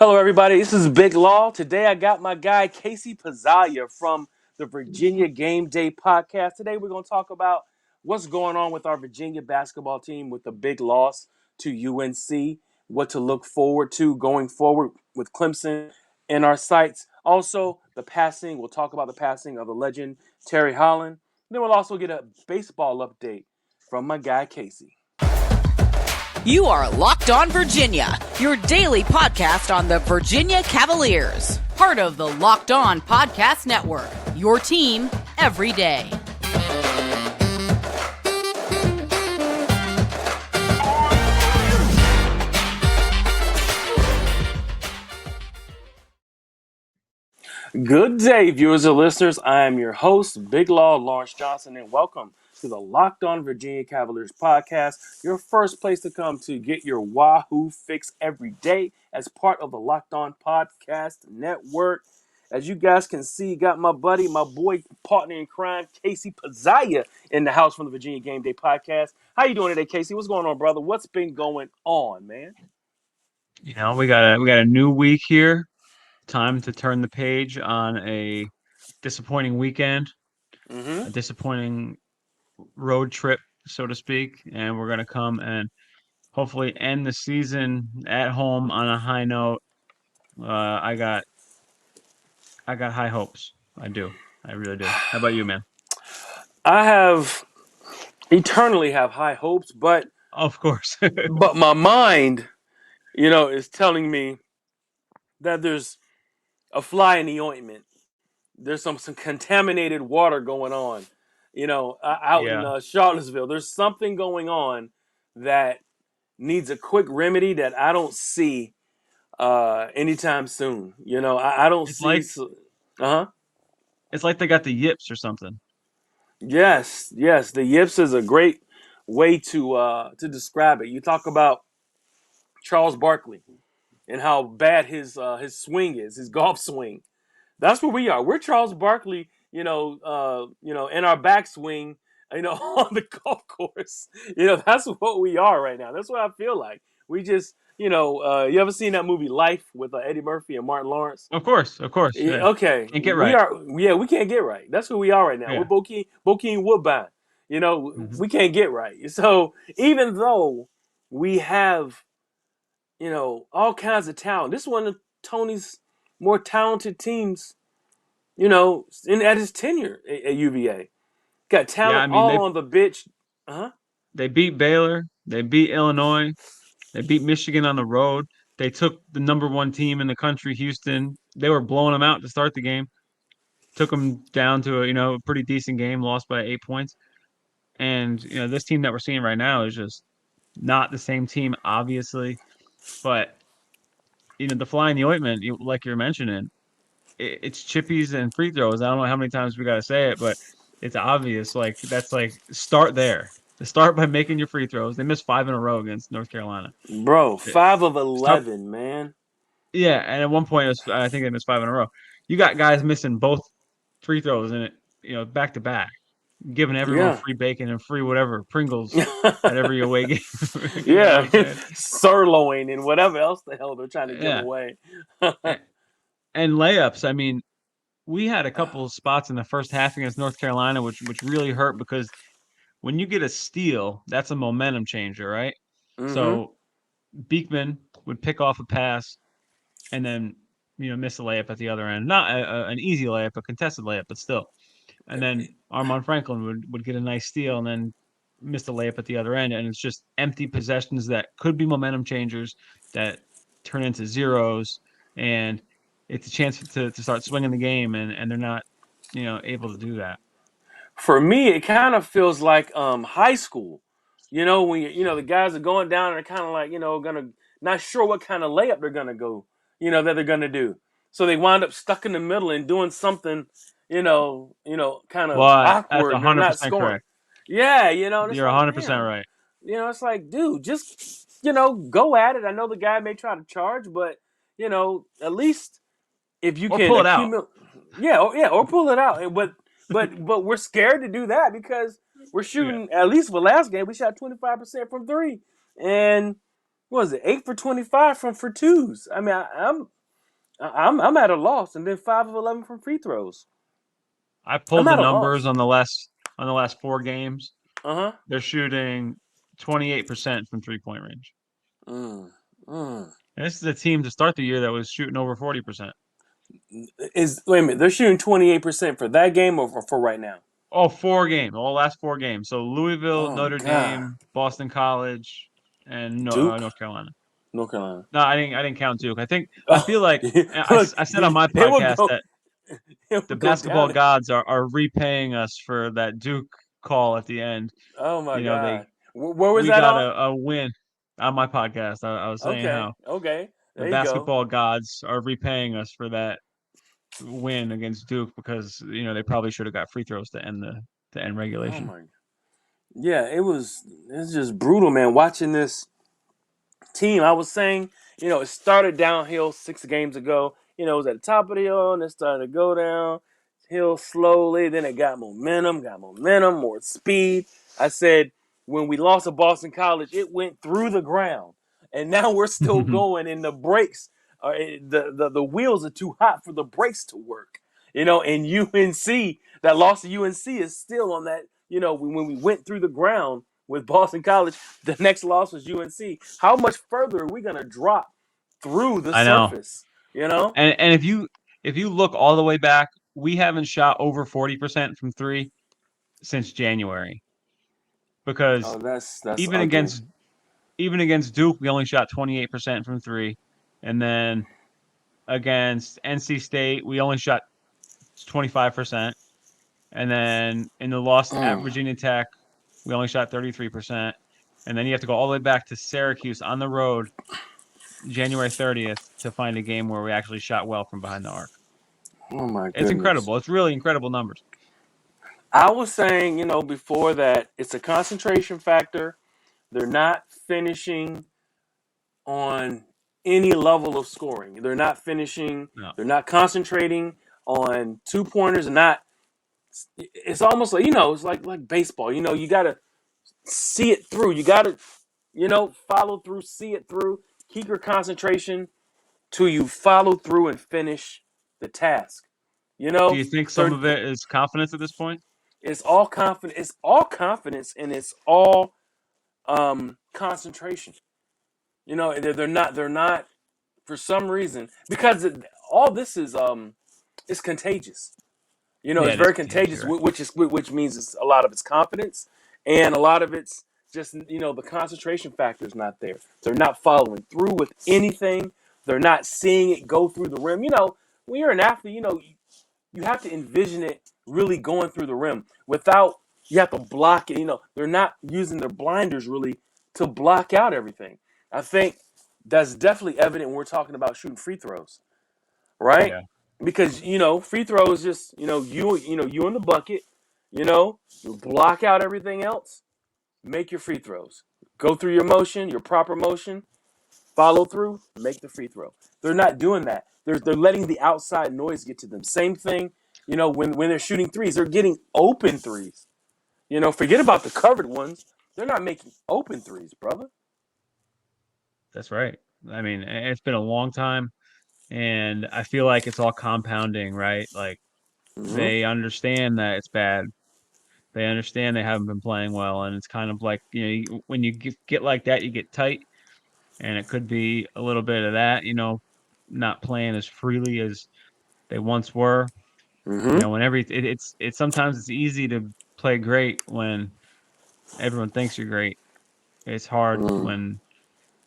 Hello, everybody. This is Big Law. Today, I got my guy Casey Pazzalia from the Virginia Game Day Podcast. Today, we're going to talk about what's going on with our Virginia basketball team with the big loss to UNC, what to look forward to going forward with Clemson in our sights. Also, the passing. We'll talk about the passing of the legend Terry Holland. Then we'll also get a baseball update from my guy Casey. You are Locked On Virginia, your daily podcast on the Virginia Cavaliers. Part of the Locked On Podcast Network, your team every day. Good day, viewers and listeners. I am your host, Big Law Lawrence Johnson, and welcome to the Locked On Virginia Cavaliers Podcast, your first place to come to get your Wahoo fix every day as part of the Locked On Podcast Network. As you guys can see, got my buddy, my boy, partner in crime, Casey Pazzalia in the house from the Virginia Game Day Podcast. How you doing today, Casey? What's going on, brother? What's been going on, man? You know, we got a new week here. Time to turn the page on a disappointing weekend, a disappointing road trip, so to speak, and we're gonna come and hopefully end the season at home on a high note. I got high hopes. I do. I really do. How about you, man? I have eternally have high hopes, but Of course. my mind, is telling me that there's a fly in the ointment. There's some contaminated water going on, out in Yeah. Charlottesville. There's something going on that needs a quick remedy that I don't see anytime soon. I don't It's see. like Uh huh. it's like they got the yips or something. Yes. The yips is a great way to describe it. You talk about Charles Barkley and how bad his swing is, his golf swing. That's where we are. We're Charles Barkley, in our backswing, on the golf course. That's what we are right now. That's what I feel like. We just, you ever seen that movie Life with Eddie Murphy and Martin Lawrence? Of course. Yeah, Yeah. okay, Can't get we right. are. Yeah, we can't get right. That's who we are right now. We're Yeah. Bokeem Woodbine. Mhm. We can't get right. So even though we have, all kinds of talent, this is one of Tony's more talented teams, at his tenure at UVA. Got Yeah, talent I mean all on the bitch. Uh-huh. they beat Baylor, they beat Illinois, they beat Michigan on the road. They took the number one team in the country, Houston. They were blowing them out to start the game. Took them down to a pretty decent game, lost by 8 points. And this team that we're seeing right now is just not the same team, obviously. But the fly in the ointment, like you're mentioning, it's chippies and free throws. I don't know how many times we got to say it, but it's obvious. Like that's like start there. To start by making your free throws. They missed 5 in a row against North Carolina. Bro, 5 of Start 11, man. Yeah, and at one point, I think they missed 5 in a row. You got guys missing both free throws in it, back to back, giving everyone Yeah. free bacon and free whatever Pringles at every away game. You know Yeah. what I'm saying? Sirloin and whatever else the hell they're trying to give Yeah, away. and layups. I mean, we had a couple of spots in the first half against North Carolina, which really hurt because when you get a steal, that's a momentum changer, right? Mm-hmm. So Beekman would pick off a pass and then miss a layup at the other end. Not an easy layup, a contested layup, but still. And then Armand Franklin would get a nice steal and then miss the layup at the other end. And it's just empty possessions that could be momentum changers that turn into zeros. And it's a chance to start swinging the game, and they're not, able to do that. For me, it kind of feels like high school. When the guys are going down and they're kind of like, gonna not sure what kind of layup they're gonna go, that they're gonna do. So they wind up stuck in the middle and doing something, kind of Well, that's awkward. And they're not 100% scoring. correct. Yeah, and it's You're like, 100% damn. right. It's like, dude, just go at it. I know the guy may try to charge, but at least if you Or can pull it out. accumulate, or pull it out. But we're scared to do that because we're shooting. At least for last game, we shot 25% from three, and what was it, 8 for 25 from for twos. I mean, I'm at a loss, and then 5 of 11 from free throws. I I'm pulled the at a numbers loss. on the last 4 games. Uh-huh. They're shooting 28% from 3-point range. Mm, mm. And this is a team to start the year that was shooting over 40%. Wait a minute, they're shooting 28% for that game or for right now? Oh, 4 games, all last 4 games. So Louisville, Oh my Notre God. Dame, Boston College, and Duke, North Carolina. North Carolina. No, I didn't count Duke. I Oh, feel like look, I said on my it will podcast go. that It the will go basketball down. gods are repaying us for that Duke call at the end. Oh my You know, God. Where was we that got on? a win on my podcast. I was saying Okay, how okay. the There you go. basketball gods are repaying us for that win against Duke because they probably should have got free throws to end Oh regulation. my. Yeah, it's just brutal, man. Watching this team, I was saying, it started downhill 6 games ago. It was at the top of the hill and it started to go down hill slowly. Then it got momentum, more speed. I said when we lost to Boston College, it went through the ground, and now we're still going. And the brakes, the wheels are too hot for the brakes to work. And UNC, that loss to UNC is still on that. When we went through the ground with Boston College, the next loss was UNC. How much further are we gonna drop through the I know. surface? You know? And if you look all the way back, we haven't shot over 40% from three since January. Because Oh, that's even ugly. against even against Duke, we only shot 28% from three. And then against NC State, we only shot 25%. And then in the loss at Mm. Virginia Tech, we only shot 33%. And then you have to go all the way back to Syracuse on the road, January 30th, to find a game where we actually shot well from behind the arc. Oh my It's goodness. incredible. It's really incredible numbers. I was saying, before that, it's a concentration factor. They're not finishing on any level of scoring. They're not finishing. No. They're not concentrating on 2-pointers. Not. It's almost like it's like baseball. You got to see it through. You got to follow through, see it through. Keep your concentration till you follow through and finish the task. Do you think some Third, of it is confidence at this point? it's all confidence. It's all confidence, and it's all concentration. They're not. They're not for some reason because all this is it's contagious. Yeah, It's it is very contagious. contagious, You're right. which means it's a lot of it's confidence, and a lot of it's just the concentration factor is not there. They're not following through with anything. They're not seeing it go through the rim. When you're an athlete, you have to envision it really going through the rim without you have to block it. They're not using their blinders really to block out everything. I think that's definitely evident when we're talking about shooting free throws, right? Yeah. Because free throws just you in the bucket, you block out everything else, make your free throws, go through your motion, your proper motion, follow through, make the free throw. They're not doing that. They're letting the outside noise get to them. Same thing, when they're shooting threes, they're getting open threes. Forget about the covered ones. They're not making open threes, brother. That's right. I mean, it's been a long time, and I feel like it's all compounding, right? Like Mm-hmm. they understand that it's bad. They understand they haven't been playing well, and it's kind of like when you get like that, you get tight, and it could be a little bit of that, not playing as freely as they once were. Mm-hmm. When it's sometimes it's easy to play great when everyone thinks you're great. It's hard Mm-hmm. when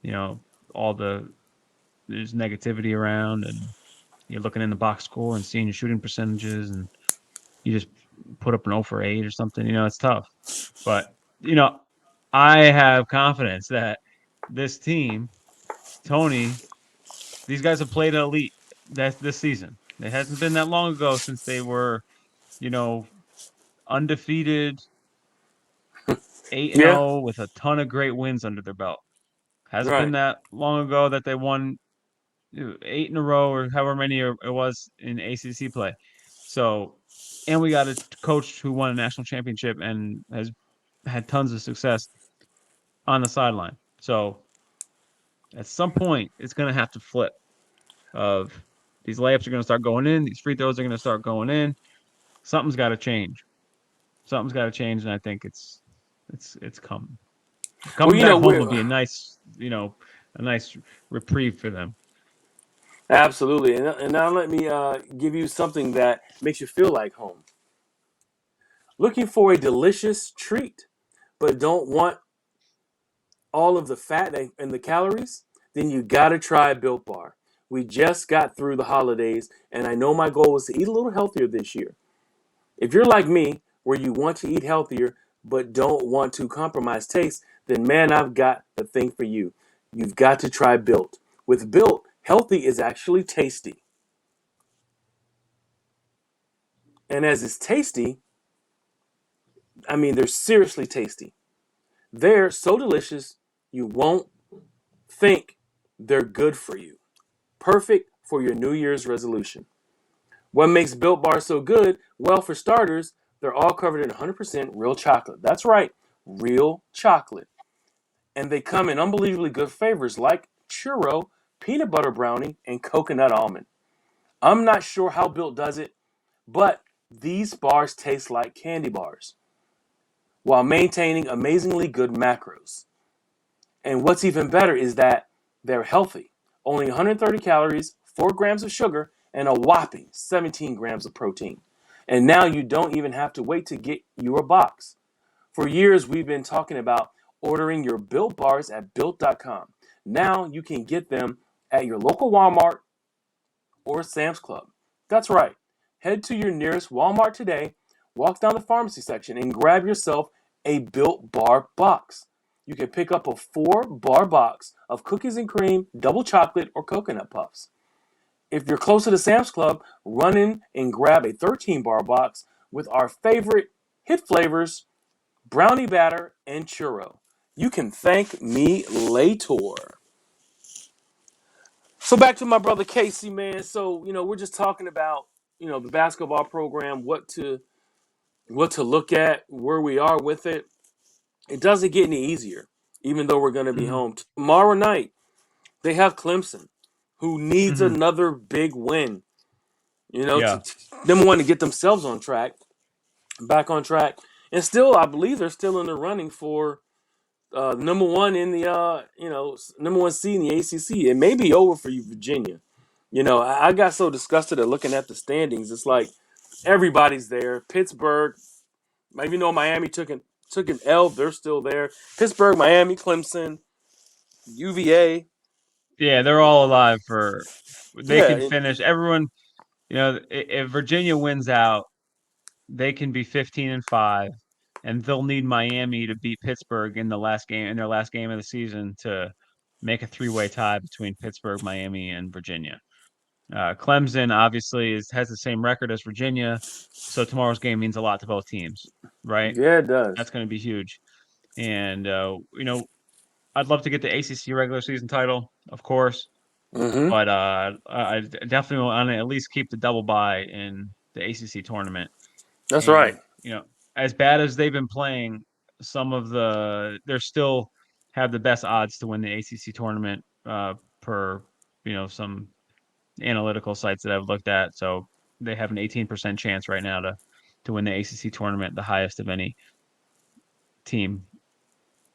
you know all there's negativity around and you're looking in the box score and seeing your shooting percentages and you just put up an 0 for 8 or something. It's tough. But, I have confidence that this team, Tony, these guys have played elite this season. It hasn't been that long ago since they were, you know, undefeated 8 and Yeah. 0 with a ton of great wins under their belt. Hasn't been Right. that long ago that they won 8 in a row or however many it was in ACC play. So, and we got a coach who won a national championship and has had tons of success on the sideline. So, At some point, it's going to have to flip. Of these layups are going to start going in, these free throws are going to start going in. Something's got to change. Something's got to change, and I think it's coming. Well, Coming back home would be a nice, a nice reprieve for them. absolutely. And now let me give you something that makes you feel like home. Looking for a delicious treat, but don't want all of the fat and the calories? Then you got to try Built Bar. We just got through the holidays, and I know my goal was to eat a little healthier this year. If you're like me, where you want to eat healthier but don't want to compromise taste, then man, I've got the thing for you. You've got to try Built. With Built, healthy is actually tasty. And as it's tasty, I mean, they're seriously tasty. They're so delicious, you won't think they're good for you. Perfect for your New Year's resolution. What makes Built Bar so good? Well, for starters, they're all covered in 100% real chocolate. That's right, real chocolate. And they come in unbelievably good flavors like churro, peanut butter brownie, and coconut almond. I'm not sure how Built does it, but these bars taste like candy bars while maintaining amazingly good macros. And what's even better is that they're healthy. Only 130 calories, 4 grams of sugar, and a whopping 17 grams of protein. And now you don't even have to wait to get your box. For years, we've been talking about ordering your Built Bars at Built.com. Now you can get them at your local Walmart or Sam's Club. That's right. Head to your nearest Walmart today, walk down the pharmacy section, and grab yourself a Built Bar box. You can pick up a 4-bar box of cookies and cream, double chocolate, or coconut puffs. If you're close to the Sam's Club, run in and grab a 13-bar box with our favorite hit flavors, brownie batter, and churro. You can thank me later. So back to my brother Casey, man. So, we're just talking about, the basketball program, what to look at, where we are with it. It doesn't get any easier, even though we're going to be Mm-hmm. home. Tomorrow night, they have Clemson, who needs Mm-hmm. another big win, Yeah. to number one, to get themselves on track, back on track. And still, I believe they're still in the running for number one in the, number one seed in the ACC. It may be over for you, Virginia. I got so disgusted at looking at the standings. It's like everybody's there. Pittsburgh, even though Miami took an L, they're still there. Pittsburgh, Miami, Clemson, UVA. Yeah, they're all alive for they Yeah, can finish. Everyone, if Virginia wins out, they can be 15-5, and they'll need Miami to beat Pittsburgh in their last game of the season to make a three-way tie between Pittsburgh, Miami, and Virginia. Clemson obviously has the same record as Virginia, so tomorrow's game means a lot to both teams, right? yeah, it does. That's going to be huge. And I'd love to get the ACC regular season title, of course, Mm-hmm. but I definitely want to at least keep the double bye in the ACC tournament. That's right. And as bad as they've been playing, they're still have the best odds to win the ACC tournament per some analytical sites that I've looked at. So they have an 18% chance right now to win the ACC tournament, the highest of any team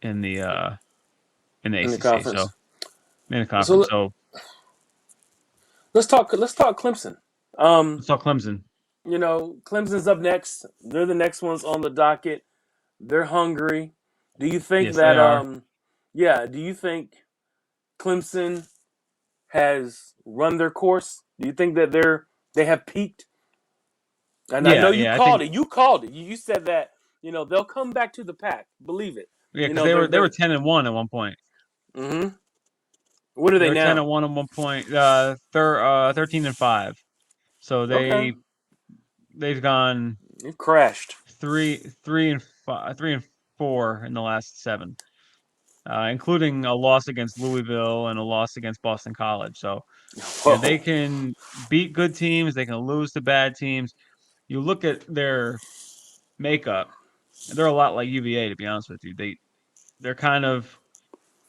in the In the ACC. So conference. in the So conference. So let's talk. Let's talk Clemson. let's talk Clemson. Clemson's up next. They're the next ones on the docket. They're hungry. Do you think Yes, they that are. yeah, do you think Clemson has run their course? Do you think that they have peaked? And I know Yeah, you yeah. I called think it. You called it. You said that, they'll come back to the pack. Believe it. yeah, because they were 10-1 at one point. Mhm. What are They they were 10 now? and 1 at one point. 13-5. So Okay. they've gone You've crashed. 3-4 in the last 7, including a loss against Louisville and a loss against Boston College. So they Whoa. can beat good teams, they can lose to bad teams. You look at their makeup, and they're a lot like UVA, to be honest with you. They're kind of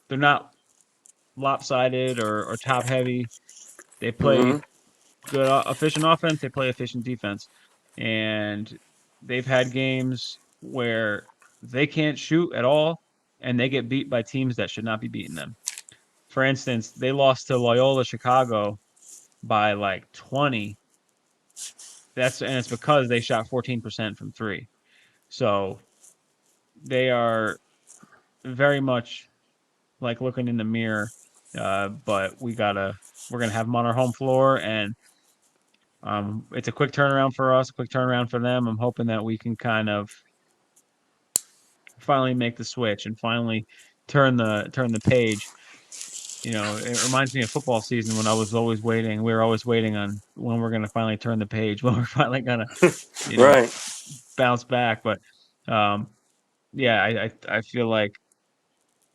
they're not lopsided or top heavy. They Mm-hmm. play good efficient offense. They play efficient defense, and they've had games where they can't shoot at all, and they get beat by teams that should not be beating them. For instance, they lost to Loyola Chicago by like 20. And it's because they shot 14% from three. So they are very much like looking in the mirror. But we're gonna have them on our home floor, and it's a quick turnaround for us, a quick turnaround for them. I'm hoping that we can kind of finally make the switch and finally turn the page. It reminds me of football season when I was always waiting. We were always waiting on when we're gonna finally turn the page, when we're finally gonna, you know, Right. bounce back. But um, yeah, I feel like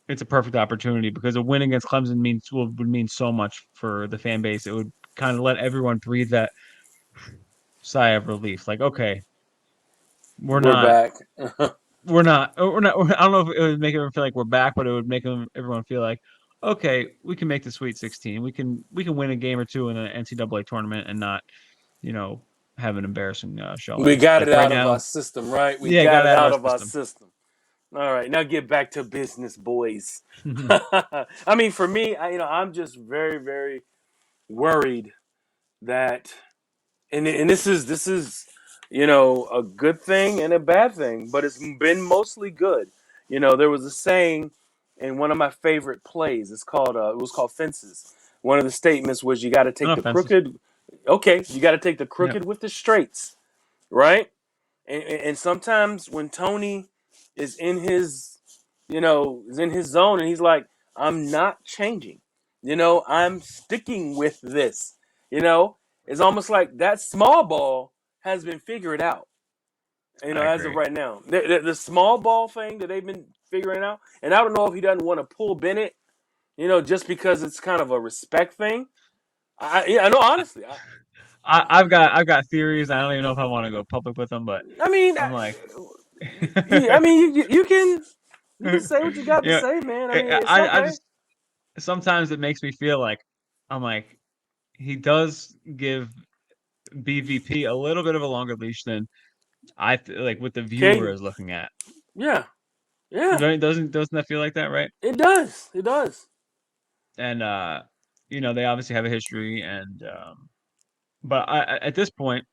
it's a perfect opportunity because a win against Clemson would mean so much for the fan base. It would kind of let everyone breathe that sigh of relief. Like, okay, we're We're not, back. I don't know if it would make everyone feel like we're back, but it would make everyone feel like, okay, we can make the Sweet 16. We can win a game or two in an NCAA tournament and not, you know, have an embarrassing We showing. got Like it right out of now, our system, right? We yeah, got got it out of out our of our system. system. All right, now get back to business, boys. I mean, for me, I'm just very, very worried that, and this is a good thing and a bad thing, but it's been mostly good. There was a saying in one of my favorite plays. It was called Fences. One of the statements was you got to take No the offenses. crooked. Okay, you got to take the Yeah, crooked with the straights, right? And sometimes when Tony is in his, is in his zone, and he's like, I'm not changing. I'm sticking with this. It's almost like that small ball has been figured out. I As of agree. right now, the small ball thing that they've been figuring out, and I don't know if he doesn't want to pull Bennett, just because it's kind of a respect thing. I know honestly. I've got theories. I don't even know if I want to go public with them, but I mean, I'm like, yeah, I mean, you can say what you got to yeah, say, man. I mean, it's I okay. just sometimes it makes me feel like I'm like he does give BVP a little bit of a longer leash than like what the viewer Caden, is looking at. yeah, yeah, Doesn't that feel like that, right? it does, it does. And they obviously have a history, and but at this point,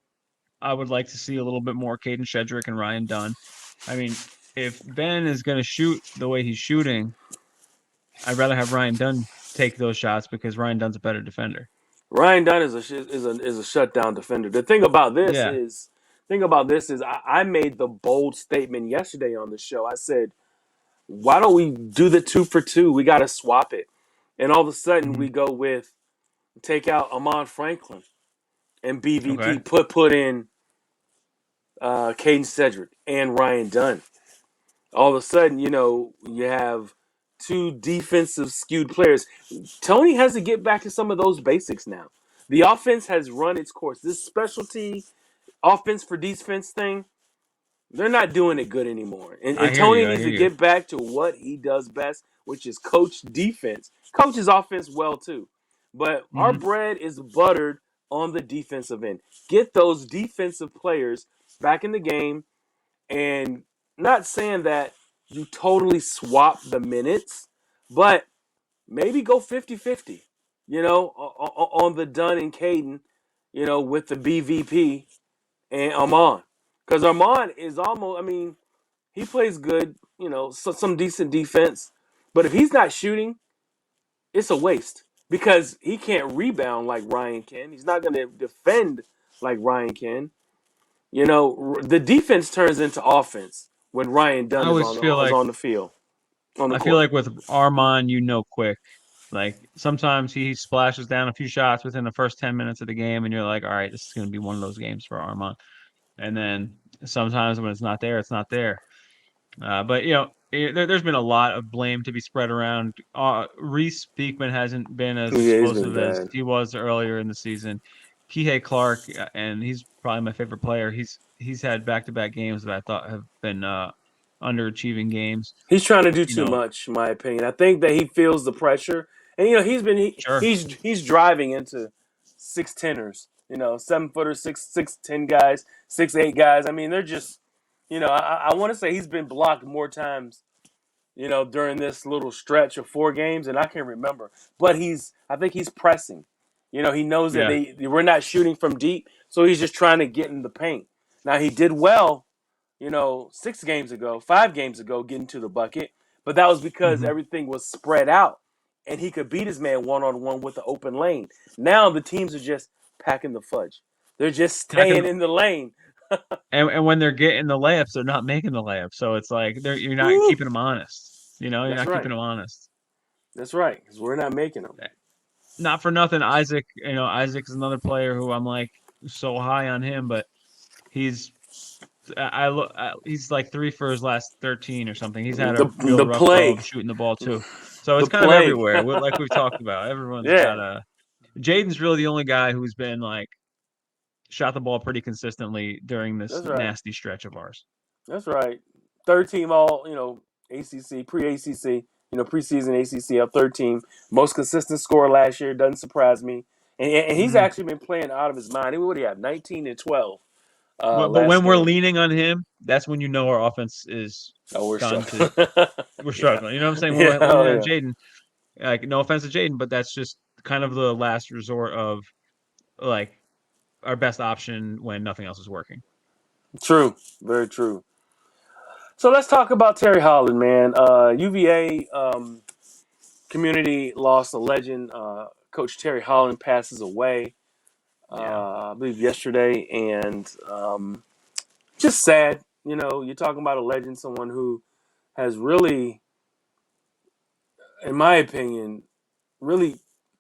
I would like to see a little bit more Caden Shedrick and Ryan Dunn. I mean, if Ben is going to shoot the way he's shooting, I'd rather have Ryan Dunn take those shots because Ryan Dunn's a better defender. Ryan Dunn is a shutdown defender. The Yeah. thing about this is, I made the bold statement yesterday on the show. I said, why don't we do the 2 for 2? We got to swap it, and all of a sudden Hmm. we go with take out Amon Franklin and Okay. BVP, put in Caden Cedric and Ryan Dunn. All of a sudden, you have two defensive skewed players. Tony has to get back to some of those basics now. The offense has run its course. This specialty offense for defense thing, they're not doing it good anymore. I And hear Tony you. I needs hear to you. get back to what he does best, which is coach defense. Coaches offense well too. But our Hmm. bread is buttered on the defensive end. Get those defensive players back in the game, and not saying that you totally swap the minutes, but maybe go 50-50, on the Dunn and Caden, with the BVP and Amon. Because Armand is almost, I mean, he plays good, some decent defense. But if he's not shooting, it's a waste because he can't rebound like Ryan can. He's not going to defend like Ryan can. The defense turns into offense when Ryan I Dunn is always on feel is like on the field, on the I feel court. like with Armand, quick. Like sometimes he splashes down a few shots within the first 10 minutes of the game, and you're like, all right, this is going to be one of those games for Armand. And then sometimes when it's not there, it's not there. But there's been a lot of blame to be spread around. Reese Beekman hasn't been as Yeah, he's been explosive as bad. he was earlier in the season. Kihei Clark, and he's probably my favorite player. He's had back-to-back games that I thought have been underachieving games. He's trying to do You too know, much, in my opinion. I think that he feels the pressure, And Sure. he's driving into 6'10ers, 7-footers, 6'10" guys, 6'8" guys. I mean, they're just, I want to say he's been blocked more times, during this little stretch of 4 games, and I can't remember. But I think he's pressing. He knows that Yeah. we're not shooting from deep, so he's just trying to get in the paint. Now he did well, 6 games ago, 5 games ago, getting to the bucket, but that was because Hmm. everything was spread out, and he could beat his man 1-on-1 with the open lane. Now the teams are just packing the fudge. They're just staying in the lane. And when they're getting the layups, they're not making the layups. So it's like you're not Woo! keeping them honest. You're That's not keeping right. them honest. That's right. Because we're not making them. Not for nothing, Isaac. Isaac is another player who I'm like so high on him, but he's I look he's like 3 for his last 13 or something. He's had The a real the rough go of plague. shooting the ball too. So The it's kind of plague. everywhere. Like we've talked about, everyone's got Yeah. a. Jaden's really the only guy who's been like shot the ball pretty consistently during this That's right. nasty stretch of ours. That's right. Third team all, ACC, pre-ACC, preseason ACC up third team. Most consistent scorer last year. Doesn't surprise me. And he's Hmm. actually been playing out of his mind. What do you have? 19 and 12 But last when we're game. leaning on him, that's when you know our offense is Oh, we're gone to. struggling. We're Yeah. struggling. You know what I'm saying? Yeah. We're Oh, leaning on yeah. Jaden. Like no offense to Jaden, but that's just kind of the last resort of like our best option when nothing else is working. True. Very true. So let's talk about Terry Holland, man. UVA community lost a legend. Coach Terry Holland passes away, Yeah. I believe yesterday, and just sad. You're talking about a legend, someone who has really, in my opinion, really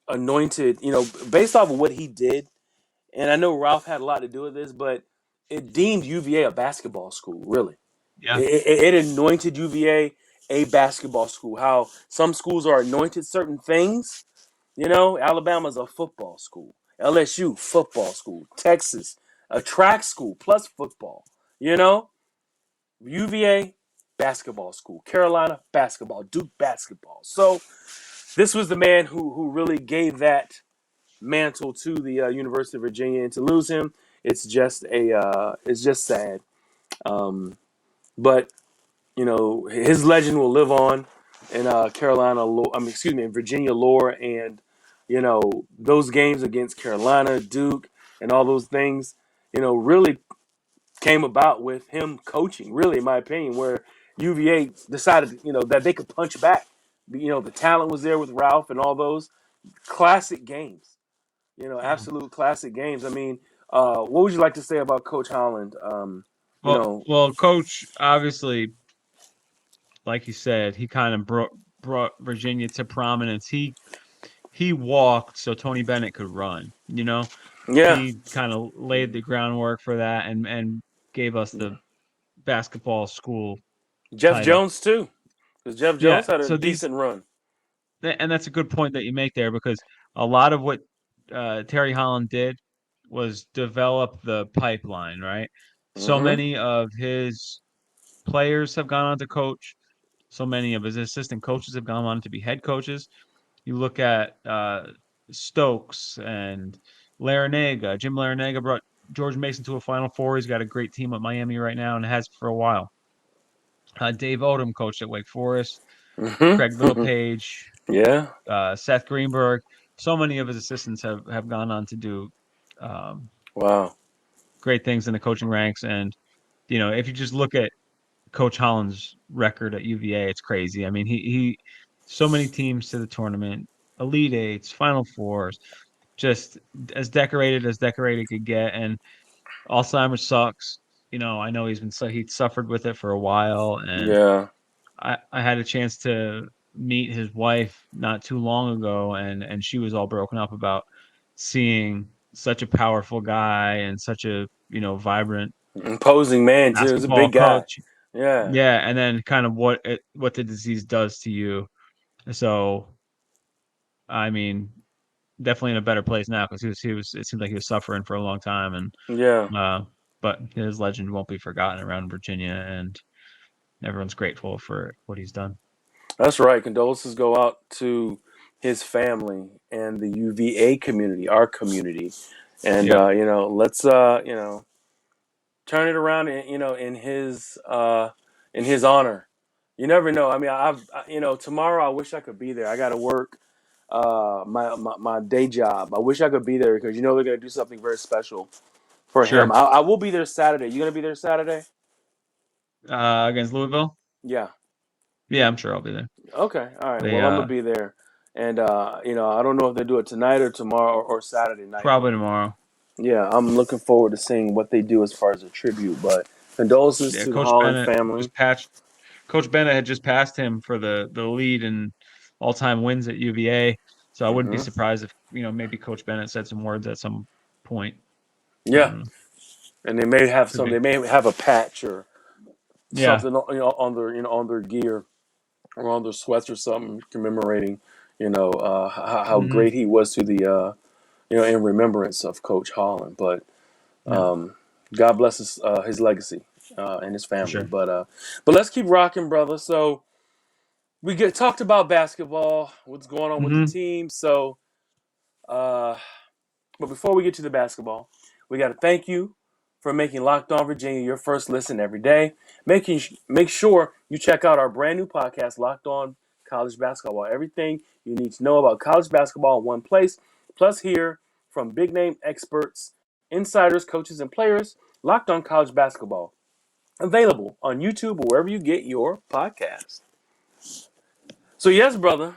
anointed. Based off of what he did, and I know Ralph had a lot to do with this, but it deemed UVA a basketball school. Really, Yeah. it anointed UVA a basketball school. How some schools are anointed certain things. Alabama's a football school. LSU, football school. Texas, a track school plus football. You know, UVA, basketball school. Carolina, basketball. Duke, basketball. So this was the man who really gave that mantle to the University of Virginia, and to lose him, it's just sad. Um, but his legend will live on in Carolina. In Virginia lore, and those games against Carolina, Duke, and all those things. Really came about with him coaching. Really, in my opinion, where UVA decided, that they could punch back. The talent was there with Ralph and all those classic games. Yeah. Absolute classic games. I mean, what would you like to say about Coach Holland? You Well, know, well, coach obviously, like you said, he kind of brought Virginia to prominence. He walked so Tony Bennett could run. yeah, He kind of laid the groundwork for that and gave us the basketball school Jeff title. Jones too, because Jeff Yeah, Jones had a so these decent run. and that's a good point that you make there because a lot of what Terry Holland did was develop the pipeline, right? So Mm-hmm. many of his players have gone on to coach. So many of his assistant coaches have gone on to be head coaches. You look at Stokes and Larinaga. Jim Larinaga brought George Mason to a Final Four. He's got a great team at Miami right now and has for a while. Dave Odom coached at Wake Forest. Craig Mm-hmm. Littlepage, Yeah. Seth Greenberg. So many of his assistants have gone on to do um, Wow. great things in the coaching ranks. And if you just look at Coach Holland's record at UVA, it's crazy. I mean, he so many teams to the tournament, Elite Eights, Final Fours, just as decorated could get. And Alzheimer's sucks. I know he suffered with it for a while, and Yeah. I had a chance to meet his wife not too long ago, and she was all broken up about seeing such a powerful guy and such a vibrant Imposing man too. He's a basketball big guy. coach. Yeah. Yeah, and then kind of what the disease does to you. So, I mean, definitely in a better place now because he was it seemed like he was suffering for a long time, and Yeah. but his legend won't be forgotten around Virginia, and everyone's grateful for what he's done. That's right. Condolences go out to his family and the UVA community, our community, and Yeah, let's turn it around, in his honor. You never know. I mean, tomorrow I wish I could be there. I got to work my day job. I wish I could be there because they're gonna do something very special for him. sure. I will be there Saturday. You gonna be there Saturday? Against Louisville. Yeah. Yeah, I'm sure I'll be there. Okay. All right. They Well, I'm gonna be there, and I don't know if they do it tonight or tomorrow or Saturday night, probably but tomorrow. yeah, I'm looking forward to seeing what they do as far as a tribute. But condolences Yeah, to the Holland Just family. patched. Coach Bennett had just passed him for the lead in all-time wins at UVA. So I wouldn't be Hmm. surprised if, maybe Coach Bennett said some words at some point. I Yeah, don't know. and they may have Could some. be. They may have a patch or Yeah. something, on their gear or on their sweats or something commemorating, how Hmm. great he was to the, in remembrance of Coach Holland. But Yeah, God bless his legacy and his for family. sure. But let's keep rocking, brother. So we talked about basketball, what's going on with the Hmm. team. So, uh, but before we get to the basketball, we got to thank you for making Locked On Virginia your first listen every day. Make sure you check out our brand new podcast, Locked On College Basketball. Everything you need to know about college basketball in one place. Plus, hear from big name experts, insiders, coaches, and players. Locked On College Basketball. Available on YouTube or wherever you get your podcast. So, yes, brother,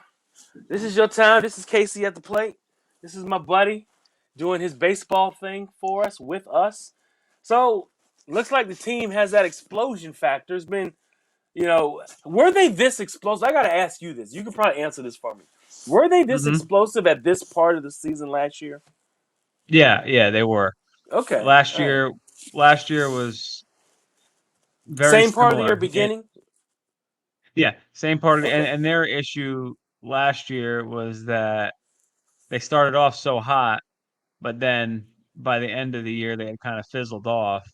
this is your time. This is Casey at the plate. This is my buddy doing his baseball thing for us, with us. So, looks like the team has that explosion factor. It's been, were they this explosive? I got to ask you this. You can probably answer this for me. Were they this Hmm. explosive at this part of the season last year? Yeah, they were. Okay. Last All right. year, last year was very Same part of the year similar. beginning? Yeah, same part of the, Okay. and their issue last year was that they started off so hot, but then by the end of the year they had kind of fizzled off.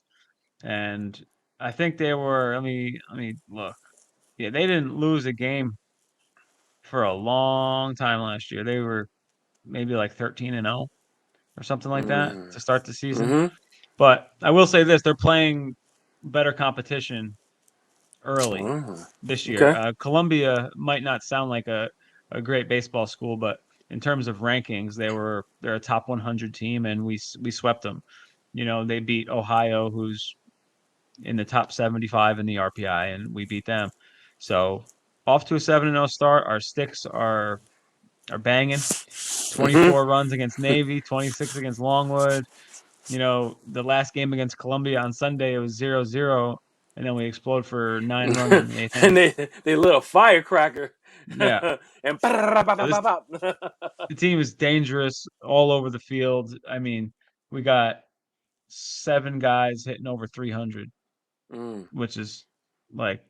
And I think they were. Let me look. Yeah, they didn't lose a game for a long time last year. They were maybe like 13-0 or something like that Mm-hmm. to start the season. Mm-hmm. But I will say this: they're playing better competition early Mm-hmm. this year. Okay. Columbia might not sound like a great baseball school, but in terms of rankings, they're a top 100 team, and we swept them. They beat Ohio, who's in the top 75 in the RPI, and we beat them. So off to a 7-0 start. Our sticks are banging. Mm-hmm. 24 runs against Navy, 26 against Longwood. The last game against Columbia on Sunday, it was 0-0, and then we explode for 9 runs in the eighth And inning. they lit a firecracker. Yeah. And So the team is dangerous all over the field. I mean, we got 7 guys hitting over 300, Mm. which is like,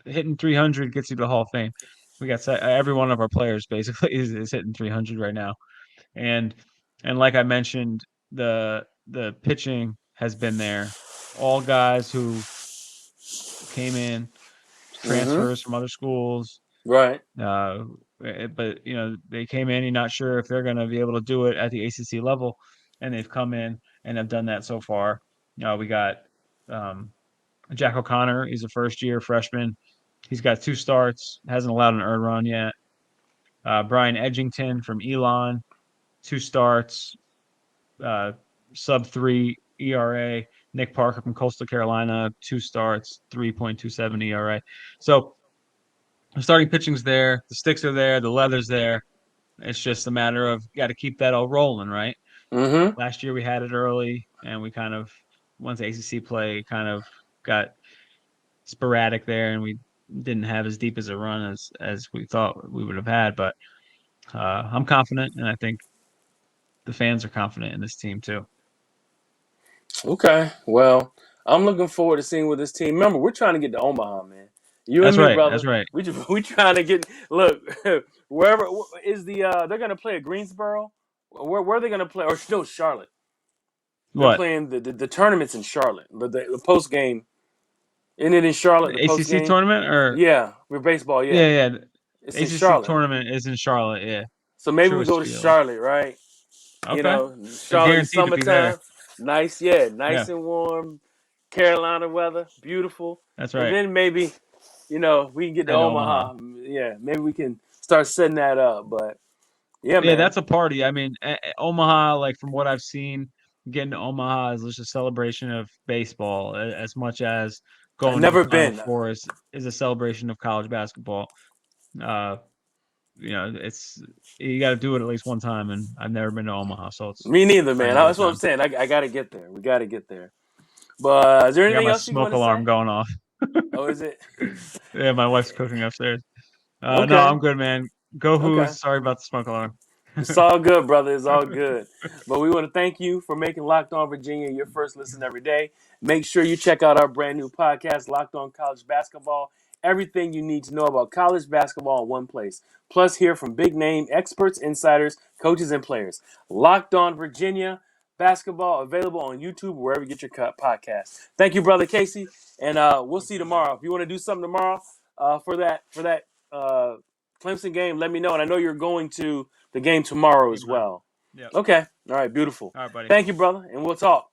hitting 300 gets you to the Hall of Fame. We got every one of our players basically is hitting 300 right now. And like I mentioned, the pitching has been there. All guys who came in, Mm-hmm. transfers from other schools. Right. But they came in. You're not sure if they're going to be able to do it at the ACC level, and they've come in and have done that so far. We got um, Jack O'Connor. He's a first-year freshman. He's got 2 starts. Hasn't allowed an earned run yet. Brian Edgington from Elon, 2 starts, sub 3 ERA. Nick Parker from Coastal Carolina, 2 starts, 3.27 ERA. So the starting pitching's there, the sticks are there, the leather's there. It's just a matter of got to keep that all rolling, right? Mm-hmm. Last year we had it early, and we kind of once ACC play kind of got sporadic there, and we didn't have as deep as a run as we thought we would have had. But I'm confident, and I think the fans are confident in this team too. Okay. Well, I'm looking forward to seeing what this team. Remember, we're trying to get to Omaha, man. You and That's me, right. brother. That's right. We trying to get. Look, wherever is the. They're gonna play at Greensboro. Where are they gonna play? Or no, Charlotte. They're What? playing the tournaments in Charlotte, but the post game. Isn't it in Charlotte? The The post ACC game. tournament or Yeah, for baseball. Yeah. yeah, yeah. It's in ACC Charlotte. tournament is in Charlotte. Yeah, So maybe we Truist go to Field. Charlotte, right? Okay, they're Charlotte in guaranteed to be there. summertime. Nice, Yeah, nice and warm. Carolina weather, beautiful. that's And right. then maybe, we can get to Head to Omaha. Omaha. Yeah, maybe we can start setting that up. But yeah, Yeah, man. that's a party. I mean, Omaha, like from what I've seen, getting to Omaha is just a celebration of baseball as much as I've going to the never Final been. Four is a celebration of college basketball. Uh, it's you got to do it at least one time, and I've never been to Omaha, so it's Me neither, trying man. to get That's it what I'm done. saying. I got to get there. We got to get there. But is there I got anything my else you smoke want to alarm say? going off. Oh, is it? Yeah, my wife's cooking upstairs. No, Okay. I'm good, man. Go Okay. Who's. Sorry about the smoke alarm. It's all good, brother. It's all good. But we want to thank you for making Locked On Virginia your first listen every day. Make sure you check out our brand new podcast, Locked On College Basketball. Everything you need to know about college basketball in one place. Plus, hear from big name experts, insiders, coaches, and players. Locked On Virginia Basketball, available on YouTube, wherever you get your podcast. Thank you, brother Casey, and we'll see you tomorrow. If you want to do something tomorrow for that Clemson game, let me know. And I know you're going to the game tomorrow as Game 9. well. Yep. Okay. All right. Beautiful. All right, buddy. Thank you, brother. And we'll talk.